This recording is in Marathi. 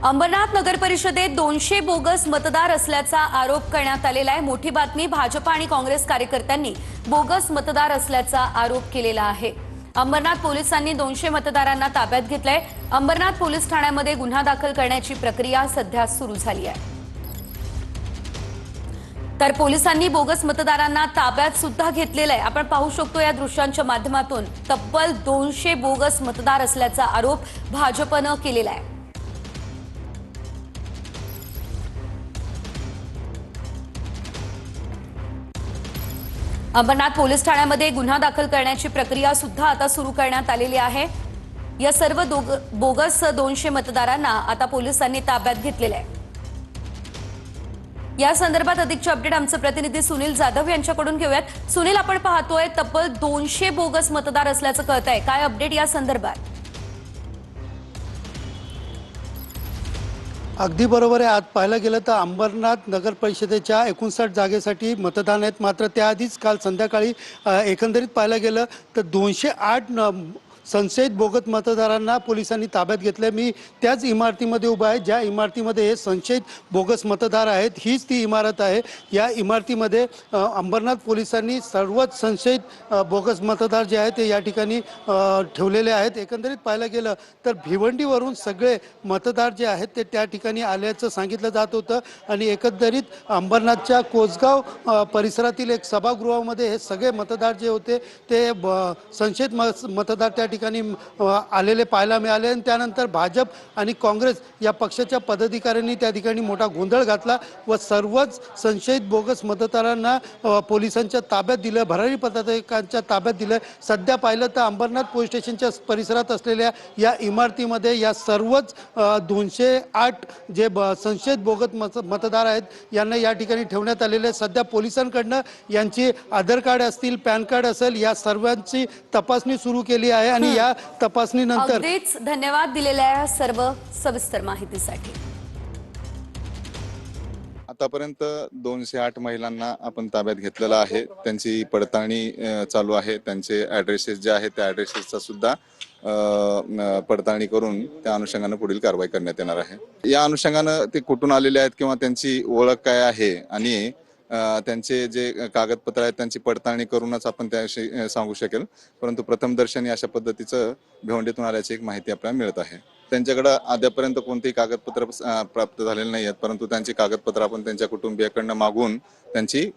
अंबरनाथ नगर परिषदेत 200 बोगस मतदार असल्याचा आरोप करण्यात आलेला आहे। मोठी बातमी, भाजपा आणि काँग्रेस कार्यकर्त्यांनी बोगस मतदार असल्याचा आरोप केलेला आहे। अंबरनाथ पोलिसांनी 200 मतदारांना ताब्यात घेतलंय। अंबरनाथ पोलीस ठाण्यामध्ये गुन्हा दाखल करण्याची प्रक्रिया सध्या सुरू झाली आहे। तर पोलिसांनी बोगस मतदारांना ताब्यात सुद्धा घेतलेला आहे। आपण पाहू शकतो या दृश्यांच्या माध्यमातून तब्बल 200 बोगस मतदार असल्याचा आरोप भाजपनं केलेला आहे। अंबरनाथ पोलीस ठाण्यामध्ये गुन्हा दाखल करण्याची प्रक्रिया सुद्धा आता सुरू करण्यात आलेली आहे। या सर्व बोगस 200 मतदारांना आता पोलिसांनी ताब्यात घेतलेले आहे। या संदर्भात अधिकचे अपडेट आमचे प्रतिनिधी सुनील जाधव यांच्याकडून घेऊयात। सुनील, आपण पाहतोय तब्बल 200 बोगस मतदार असल्याचं कळतंय, काय अपडेट या संदर्भात? अगदी बरोबर आहे। आज पाहायला गेलं तर अंबरनाथ नगर परिषदेच्या 59 जागेसाठी मतदान आहेत, मात्र त्याआधीच काल संध्याकाळी एकंदरीत पाहायला गेलं तर 208 संशयित बोगस मतदारांना पोलिसांनी ताब्यात घेतले। मी त्याच इमारतीमध्ये उभा आहे, ज्या इमारतीमध्ये हे संशयित बोगस मतदार आहेत, हीच ती इमारत आहे। या इमारतीमध्ये अंबरनाथ पोलिसांनी सर्वच संशयित बोगस मतदार जे आहेत ते या ठिकाणी ठेवलेले आहेत। एकंदरीत पाहायला गेलं तर भिवंडीवरून सगळे मतदार जे आहेत ते त्या ठिकाणी आल्याचं सांगितलं जात होतं आणि एकंदरीत अंबरनाथच्या कोसगाव परिसरातील एक सभागृहामध्ये हे सगळे मतदार जे होते ते संशयित मतदार त्या ठिकाणी आलेले पाहायला मिळाले आणि त्यानंतर भाजप आणि काँग्रेस या पक्षाच्या पदाधिकाऱ्यांनी त्या ठिकाणी मोठा गोंधळ घातला व सर्वच संशयित बोगस मतदारांना पोलिसांच्या ताब्यात दिलं, भरारी पथकांच्या ताब्यात दिलं। सध्या पाहिलं तर अंबरनाथ पोलीस स्टेशनच्या परिसरात असलेल्या या इमारतीमध्ये या सर्वच 208 जे संशयित बोगस मतदार आहेत यांना या ठिकाणी ठेवण्यात आलेले। सध्या पोलिसांकडनं यांची आधार कार्ड असतील, पॅन कार्ड असेल, या सर्वांची तपासणी सुरू केली आहे आणि या तपासणीनंतर अगदीच धन्यवाद दिलेल्या सर्व सविस्तर माहितीसाठी। आतापर्यंत 208 महिलांना आपण ताब्यात घेतलेला आहे। त्यांची पडताळणी चालू आहे। त्यांचे ॲड्रेसेस जे आहेत त्या ॲड्रेसेसचा सुद्धा पडताळणी करून त्या अनुषंगाने पुढील कारवाई करण्यात येणार आहे। या अनुषंगाने ते कुठून आलेले आहेत किंवा त्यांची ओळख काय आहे आणि त्यांचे जे कागदपत्र आहेत त्यांची पडताळणी करूनच आपण त्याविषयी सांगू शकेल। परंतु प्रथमदर्शनी अशा पद्धतीचं भिवंडीतून आल्याची एक माहिती आपल्याला मिळत आहे। त्यांच्याकडे अद्यापर्यंत कोणतेही कागदपत्र प्राप्त झालेले नाही आहेत, परंतु त्यांची कागदपत्र आपण त्यांच्या कुटुंबियाकडनं मागून त्यांची